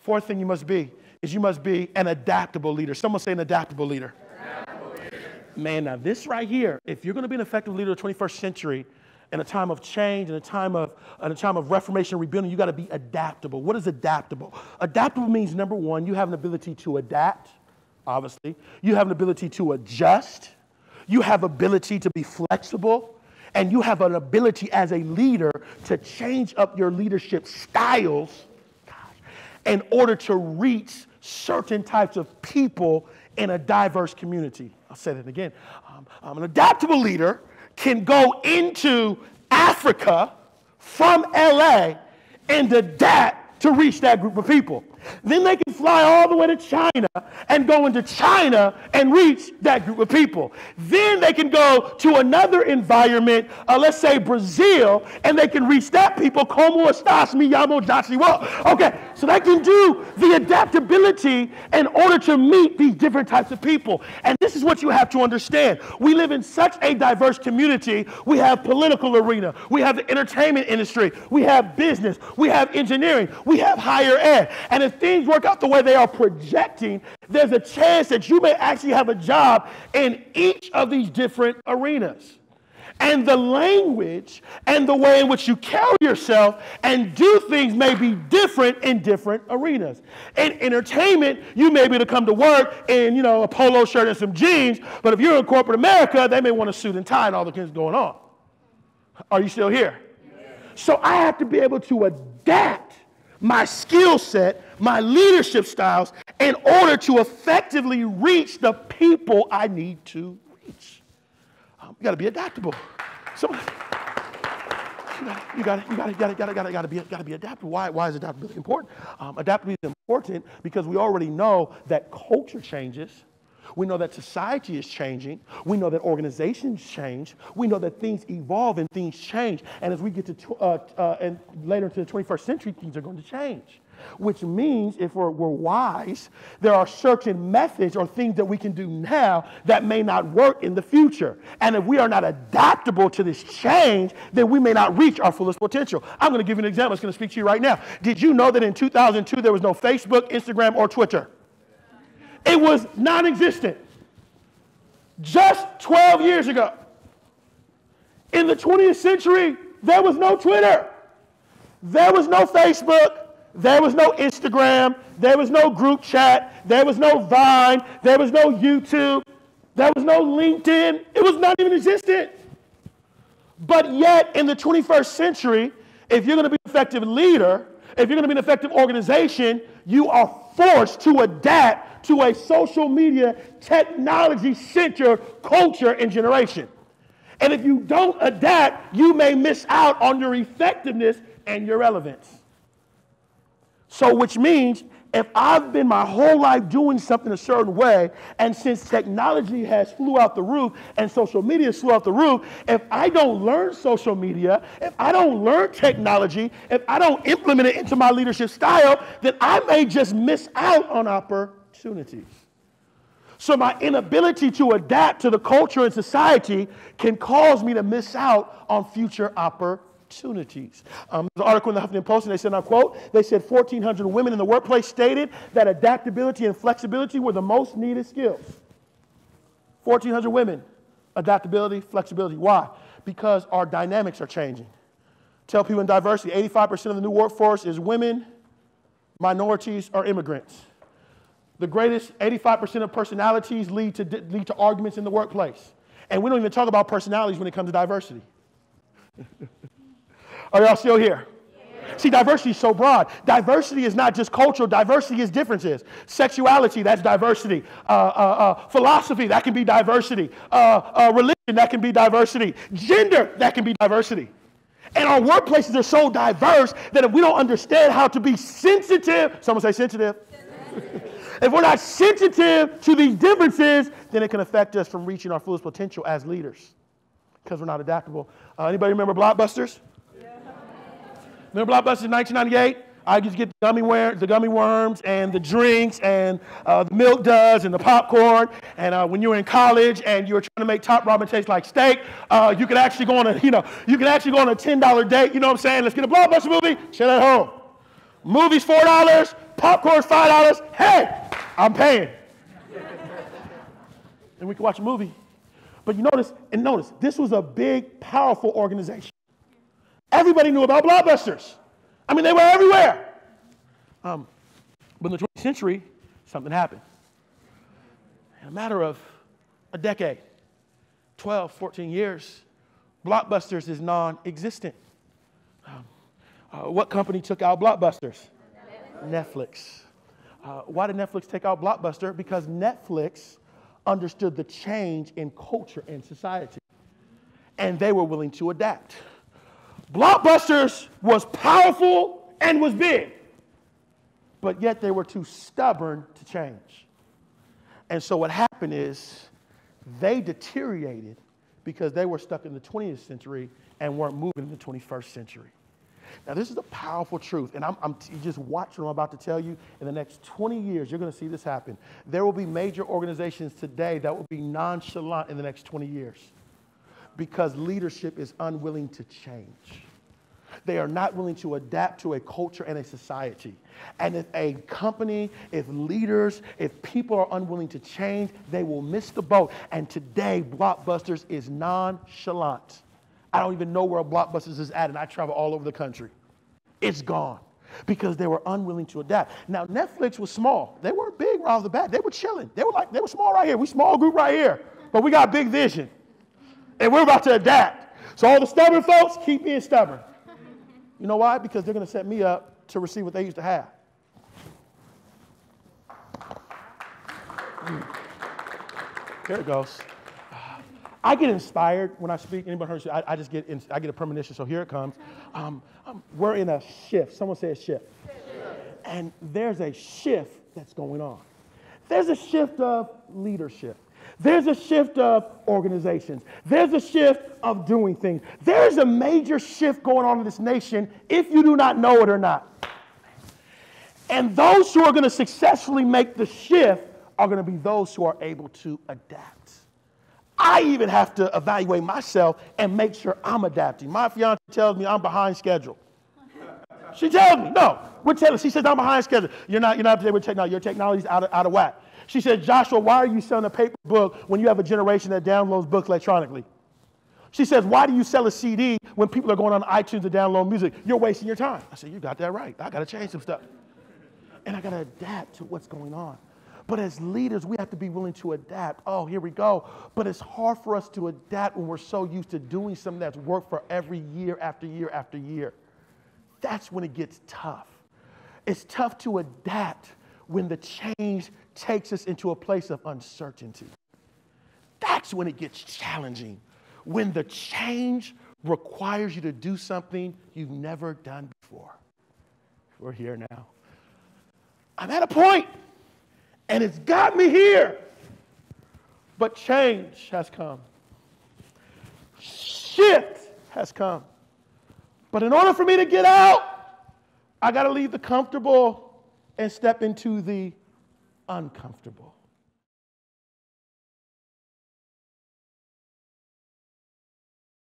Fourth thing you must be is you must be an adaptable leader. Someone say an adaptable leader. Man, now this right here, if you're going to be an effective leader of the 21st century in a time of change, in a time of reformation and rebuilding, you got to be adaptable. What is adaptable? Adaptable means, number one, you have an ability to adapt, obviously. You have an ability to adjust. You have ability to be flexible. And you have an ability as a leader to change up your leadership styles in order to reach certain types of people in a diverse community. I'll say that again. An adaptable leader can go into Africa from LA and adapt to reach that group of people. Then they can fly all the way to China and go into China and reach that group of people. Then they can go to another environment, let's say Brazil, and they can reach that people. Como estás, mi llamo Joshua. Okay, so they can do the adaptability in order to meet these different types of people. And this is what you have to understand. We live in such a diverse community. We have political arena. We have the entertainment industry. We have business. We have engineering. We have higher ed. And if things work out the way they are projecting, there's a chance that you may actually have a job in each of these different arenas. And the language and the way in which you carry yourself and do things may be different in different arenas. In entertainment, you may be able to come to work in, a polo shirt and some jeans, but if you're in corporate America, they may want a suit and tie and all the things going on. Are you still here? Yeah. So I have to be able to adapt my skill set, my leadership styles, in order to effectively reach the people I need to reach. You got to be adaptable. So you got to be adaptable. Why is adaptability important? Adaptability is important because we already know that culture changes. We know that society is changing. We know that organizations change. We know that things evolve and things change. And as we get to and later into the 21st century, things are going to change. Which means if we're wise, there are certain methods or things that we can do now that may not work in the future. And if we are not adaptable to this change, then we may not reach our fullest potential. I'm going to give you an example. It's going to speak to you right now. Did you know that in 2002 there was no Facebook, Instagram, or Twitter? It was non-existent. Just 12 years ago. In the 20th century, there was no Twitter. There was no Facebook. There was no Instagram. There was no group chat. There was no Vine. There was no YouTube. There was no LinkedIn. It was not even existent. But yet, in the 21st century, if you're going to be an effective leader, if you're going to be an effective organization, you are forced to adapt to a social media, technology-centered culture and generation. And if you don't adapt, you may miss out on your effectiveness and your relevance. So which means if I've been my whole life doing something a certain way, and since technology has flew out the roof and social media has flew out the roof, if I don't learn social media, if I don't learn technology, if I don't implement it into my leadership style, then I may just miss out on opportunities. So my inability to adapt to the culture and society can cause me to miss out on future opportunities. There's an article in the Huffington Post, and they said, and I quote, they said 1,400 women in the workplace stated that adaptability and flexibility were the most needed skills. 1,400 women, adaptability, flexibility. Why? Because our dynamics are changing. Tell people in diversity, 85% of the new workforce is women, minorities, or immigrants. The greatest 85% of personalities lead to arguments in the workplace. And we don't even talk about personalities when it comes to diversity. Are y'all still here? Yeah. See, diversity is so broad. Diversity is not just cultural. Diversity is differences. Sexuality, that's diversity. Philosophy, that can be diversity. Religion, that can be diversity. Gender, that can be diversity. And our workplaces are so diverse that if we don't understand how to be sensitive, someone say sensitive. If we're not sensitive to these differences, then it can affect us from reaching our fullest potential as leaders because we're not adaptable. Anybody remember Blockbusters? Yeah. Remember Blockbusters in 1998? I used to get the gummy worms and the drinks and the milk duds and the popcorn. And when you were in college and you were trying to make top ramen taste like steak, you could actually go on a $10 date. You know what I'm saying? Let's get a Blockbuster movie. Shit at home. Movies $4. popcorn's $5. Hey, I'm paying. And we can watch a movie. But you notice, this was a big, powerful organization. Everybody knew about Blockbusters. I mean, they were everywhere. But in the 20th century, something happened. In a matter of a decade, 12, 14 years, Blockbusters is non-existent. What company took out Blockbusters? Netflix. Why did Netflix take out Blockbuster? Because Netflix understood the change in culture and society, and they were willing to adapt. Blockbusters was powerful and was big, but yet they were too stubborn to change. And so what happened is they deteriorated because they were stuck in the 20th century and weren't moving in the 21st century. Now, this is a powerful truth, and you just watch what I'm about to tell you. In the next 20 years, you're going to see this happen. There will be major organizations today that will be nonchalant in the next 20 years because leadership is unwilling to change. They are not willing to adapt to a culture and a society. And if a company, if leaders, if people are unwilling to change, they will miss the boat. And today, Blockbusters is nonchalant. I don't even know where Blockbusters is at, and I travel all over the country. It's gone because they were unwilling to adapt. Now, Netflix was small. They weren't big right off the bat. They were chilling. They were small right here. We small group right here, but we got big vision, and we're about to adapt. So all the stubborn folks, keep being stubborn. You know why? Because they're going to set me up to receive what they used to have. Here it goes. I get inspired when I speak. Anybody heard? I get a premonition. So here it comes. We're in a shift. Someone say a shift. And there's a shift that's going on. There's a shift of leadership. There's a shift of organizations. There's a shift of doing things. There's a major shift going on in this nation if you do not know it or not. And those who are going to successfully make the shift are going to be those who are able to adapt. I even have to evaluate myself and make sure I'm adapting. My fiance tells me I'm behind schedule. She tells me, no, she says I'm behind schedule. You're not up to date with technology. Your technology's out of whack. She said, Joshua, why are you selling a paper book when you have a generation that downloads books electronically? She says, why do you sell a CD when people are going on iTunes to download music? You're wasting your time. I said, you got that right. I got to change some stuff. And I got to adapt to what's going on. But as leaders, we have to be willing to adapt. Oh, here we go. But it's hard for us to adapt when we're so used to doing something that's worked for every year after year after year. That's when it gets tough. It's tough to adapt when the change takes us into a place of uncertainty. That's when it gets challenging. When the change requires you to do something you've never done before. We're here now. I'm at a point. And it's got me here. But change has come. Shift has come. But in order for me to get out, I got to leave the comfortable and step into the uncomfortable.